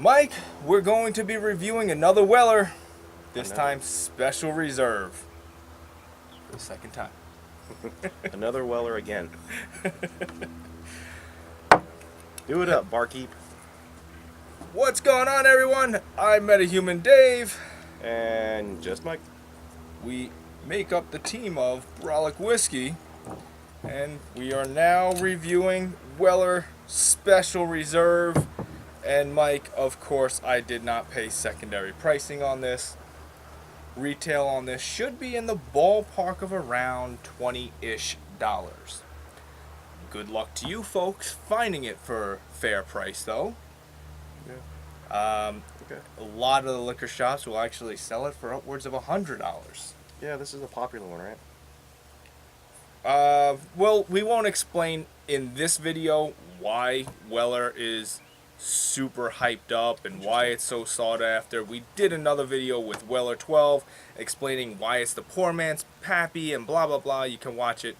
Mike, we're going to be reviewing another Weller, this time Special Reserve, for the second time. Another Weller again. Do it up, barkeep. What's going on, everyone? I'm Metahuman Dave. And just Mike. We make up the team of Brolic Whiskey, and we are now reviewing Weller Special Reserve. And Mike, of course, I did not pay secondary pricing on this. Retail on this should be in the ballpark of around $20-ish. Good luck to you folks finding it for fair price, though. Yeah. Okay. A lot of the liquor shops will actually sell it for upwards of $100. Yeah, this is a popular one, right? Well, we won't explain in this video why Weller is super hyped up and why it's so sought after. We did another video with Weller 12 explaining why it's the poor man's pappy and blah blah blah. You can watch it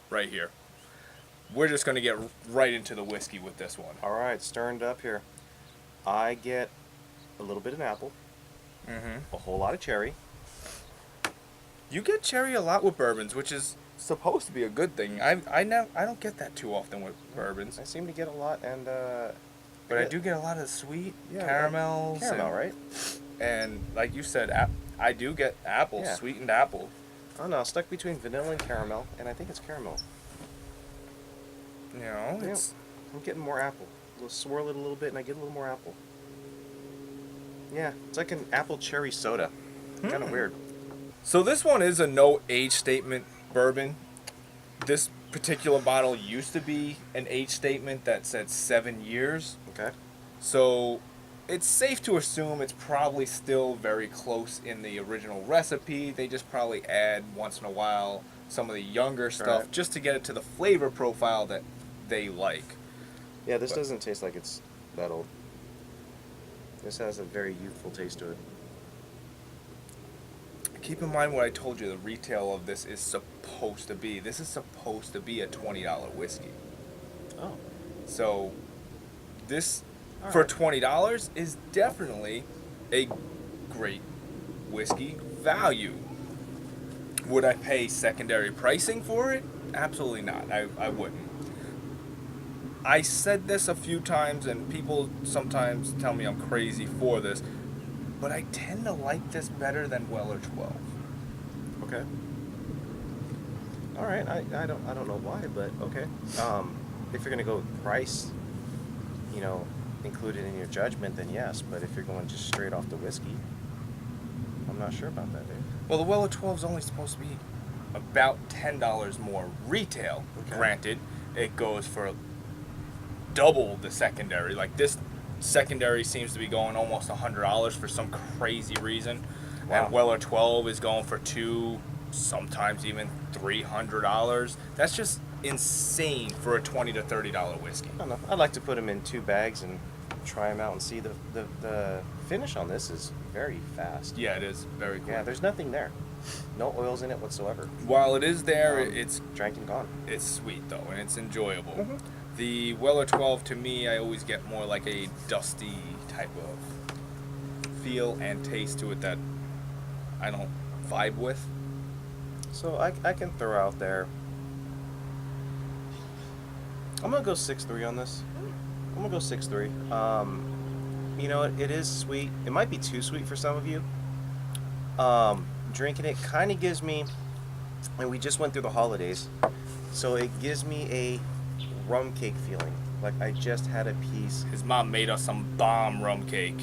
right here. We're just going to get right into the whiskey with this one. Alright, stirred up here. I get a little bit of apple, a whole lot of cherry. You get cherry a lot with bourbons, which is supposed to be a good thing. I don't get that too often with bourbons. I seem to get a lot, and but I do get a lot of sweet caramels. Caramel, right? And like you said, I do get apple, sweetened apple. Oh no, stuck between vanilla and caramel, and I think it's caramel. You know, it's... I'm getting more apple. We'll swirl it a little bit, and I get a little more apple. Yeah, it's like an apple cherry soda. Kind of weird. So this one is a no age statement bourbon. This particular bottle used to be an age statement that said 7 years. Okay. So it's safe to assume it's probably still very close in the original recipe. They just probably add once in a while some of the younger stuff just to get it to the flavor profile that they like. Yeah, this doesn't taste like it's that old. This has a very youthful taste to it. Keep in mind what I told you the retail of this is supposed to be. This is supposed to be a $20 whiskey. Oh. So this, for $20, is definitely a great whiskey value. Would I pay secondary pricing for it? Absolutely not. I wouldn't. I said this a few times, and people sometimes tell me I'm crazy for this, but I tend to like this better than Weller 12. Okay. All right. I don't know why, but okay. If you're gonna go with price, you know, included in your judgment, then yes. But if you're going just straight off the whiskey, I'm not sure about that, Dave. Well, the Weller 12 is only supposed to be about $10 more retail. Okay. Granted, it goes for double the secondary. Like this secondary seems to be going almost $100 for some crazy reason. Wow. And Weller 12 is going for $200, sometimes even $300. That's just insane for a $20 to $30 whiskey. I don't know. I'd like to put them in 2 bags and try them out and see the finish on this is very fast. Yeah, it is very quick. Yeah, there's nothing there. No oils in it whatsoever. While it is there, it's drank and gone. It's sweet though, and it's enjoyable. The Weller 12 to me, I always get more like a dusty type of feel and taste to it that I don't vibe with. So I can throw out there. I'm gonna go 6.3 on this. I'm gonna go 6.3. You know, it is sweet. It might be too sweet for some of you. Drinking it kind of gives me, and we just went through the holidays, so it gives me a rum cake feeling. Like I just had a piece. His mom made us some bomb rum cake.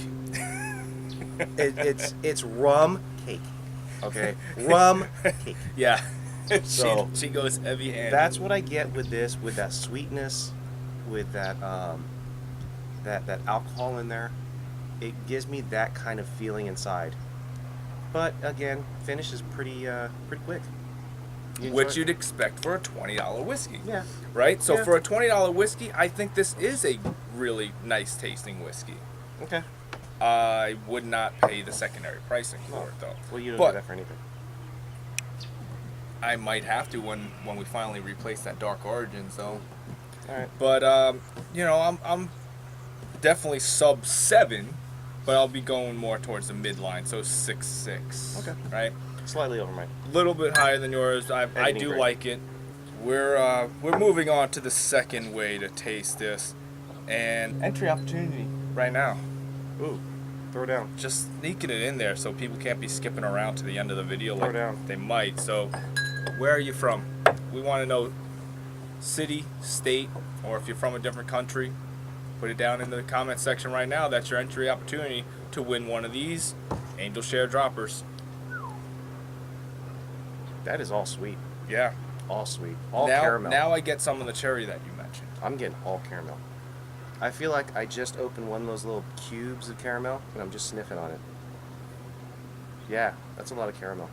It's rum cake. Okay, rum cake. Yeah. So she goes heavy handed. That's what I get with this, with that sweetness, with that that alcohol in there. It gives me that kind of feeling inside. But again, finish is pretty quick. Which you'd expect for a $20 whiskey. Yeah. Right? So Yeah. for a $20 whiskey, I think this is a really nice tasting whiskey. Okay. I would not pay the secondary pricing for it though. Well, you don't do that for anything. I might have to when we finally replace that Dark Origins though. All right. But you know, I'm definitely sub 7, but I'll be going more towards the midline, so 6.6. Okay. Right? Slightly over mine. A little bit higher than yours. I Editing do grade. like it. We're moving on to the second way to taste this, and entry opportunity right now. Ooh, throw down. Just sneaking it in there so people can't be skipping around to the end of the video Throw like down. they might. So, where are you from? We want to know city, state, or if you're from a different country, put it down in the comment section right now. That's your entry opportunity to win one of these Angel Share droppers. That is all sweet. Yeah. All sweet. All now, caramel. Now I get some of the cherry that you mentioned. I'm getting all caramel. I feel like I just opened one of those little cubes of caramel and I'm just sniffing on it. Yeah, that's a lot of caramel.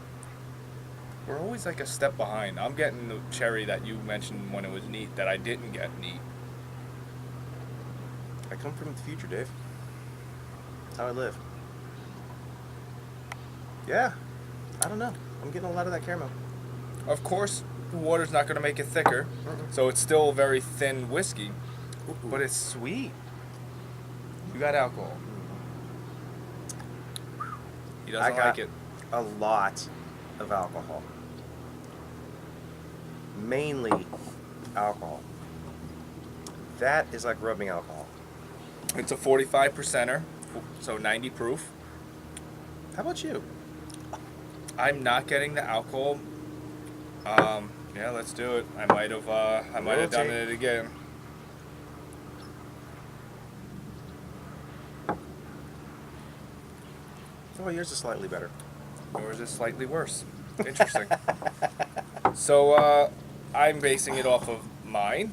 We're always like a step behind. I'm getting the cherry that you mentioned when it was neat that I didn't get neat. I come from the future, Dave. How I live. Yeah, I don't know. I'm getting a lot of that caramel. Of course, the water's not going to make it thicker, so it's still a very thin whiskey, but it's sweet. You got alcohol. He doesn't like it. A lot of alcohol. Mainly alcohol. That is like rubbing alcohol. It's a 45%er, so 90 proof. How about you? I'm not getting the alcohol. Yeah, let's do it. I might have done it again. Oh, yours is slightly better. Yours is slightly worse. Interesting. So, I'm basing it off of mine.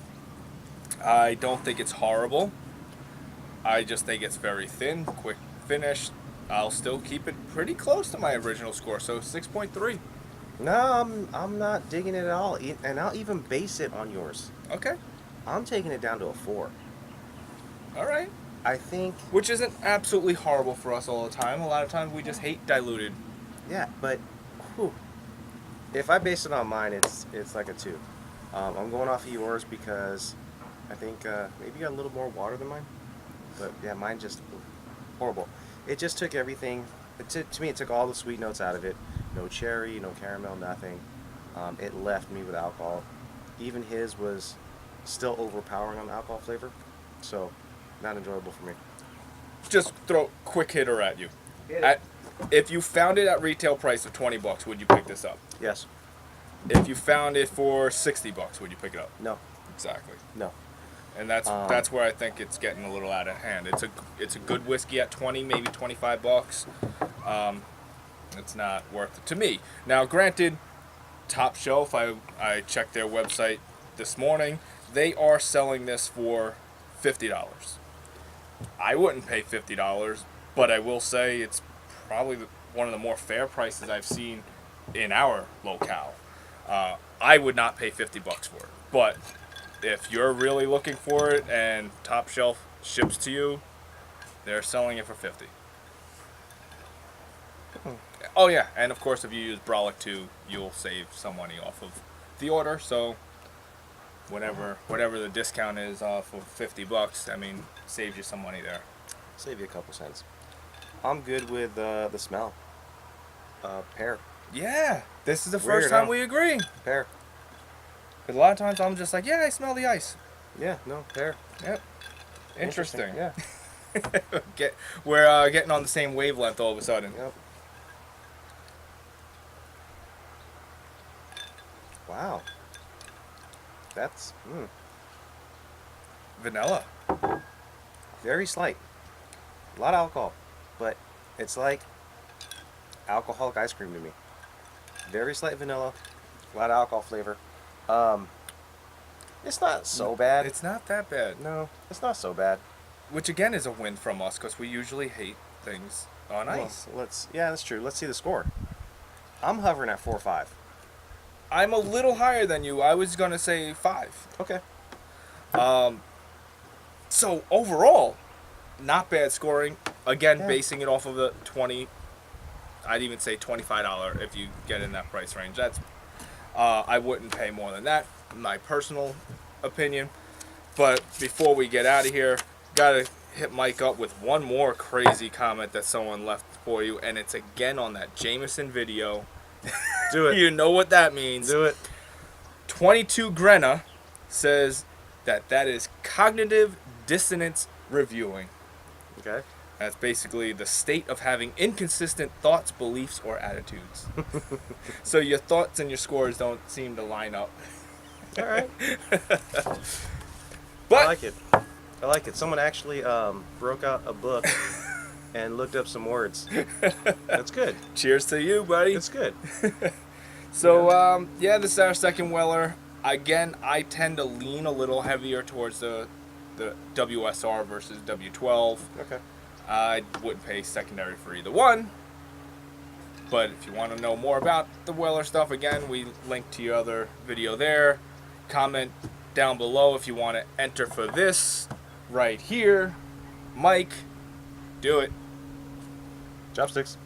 I don't think it's horrible. I just think it's very thin, quick finish. I'll still keep it pretty close to my original score, so 6.3. No, I'm not digging it at all, and I'll even base it on yours. Okay. I'm taking it down to a 4. All right. I think. Which isn't absolutely horrible for us all the time. A lot of times we just hate diluted. Yeah, but whew, if I base it on mine, it's like a 2. I'm going off of yours because I think maybe you got a little more water than mine. But yeah, mine just horrible. It just took everything. To me, it took all the sweet notes out of it. No cherry, no caramel, nothing. It left me with alcohol. Even his was still overpowering on the alcohol flavor. So, not enjoyable for me. Just throw quick hitter at you. Hit it. If you found it at retail price of $20, would you pick this up? Yes. If you found it for $60, would you pick it up? No. Exactly. No. And that's where I think it's getting a little out of hand. It's a good whiskey at 20, maybe $25. It's not worth it to me. Now, granted, Top Shelf, I checked their website this morning. They are selling this for $50. I wouldn't pay $50, but I will say it's probably one of the more fair prices I've seen in our locale. I would not pay $50 for it, but if you're really looking for it and Top Shelf ships to you, they're selling it for $50. Oh yeah, and of course if you use Brolic too, you'll save some money off of the order. So whatever the discount is off of $50, I mean, saves you some money there. Save you a couple cents. I'm good with the smell. Pear. Yeah, this is the Weird, first time huh? we agree. Pear. Because a lot of times I'm just like, yeah, I smell the ice. Yeah, no, pear. Yep. Interesting. Yeah. We're getting on the same wavelength all of a sudden. Yep. Wow. That's Vanilla. very slight. A lot of alcohol, but it's like alcoholic ice cream to me. Very slight vanilla, a lot of alcohol flavor. It's not so bad. It's not that bad. No, it's not so bad. Which again is a win from us because we usually hate things on ice. Well, yeah, that's true. Let's see the score. I'm hovering at 4 or 5. I'm a little higher than you. I was gonna say 5. Okay. So overall, not bad scoring. Again, Yeah. basing it off of the 20. I'd even say $25 if you get in that price range. That's I wouldn't pay more than that, in my personal opinion. But before we get out of here, gotta hit Mike up with one more crazy comment that someone left for you, and it's again on that Jameson video. Do it. You know what that means. Do it. 22 Grenna says that is cognitive dissonance reviewing. Okay. That's basically the state of having inconsistent thoughts, beliefs, or attitudes. So your thoughts and your scores don't seem to line up. All right. But I like it. I like it. Someone actually broke out a book and looked up some words. That's good. cheers to you, buddy. It's good. So, this is our second Weller. Again, I tend to lean a little heavier towards the WSR versus W12. Okay. I wouldn't pay secondary for either one. But if you want to know more about the Weller stuff, again, we link to your other video there. Comment down below if you want to enter for this right here. Mike, do it. Chopsticks.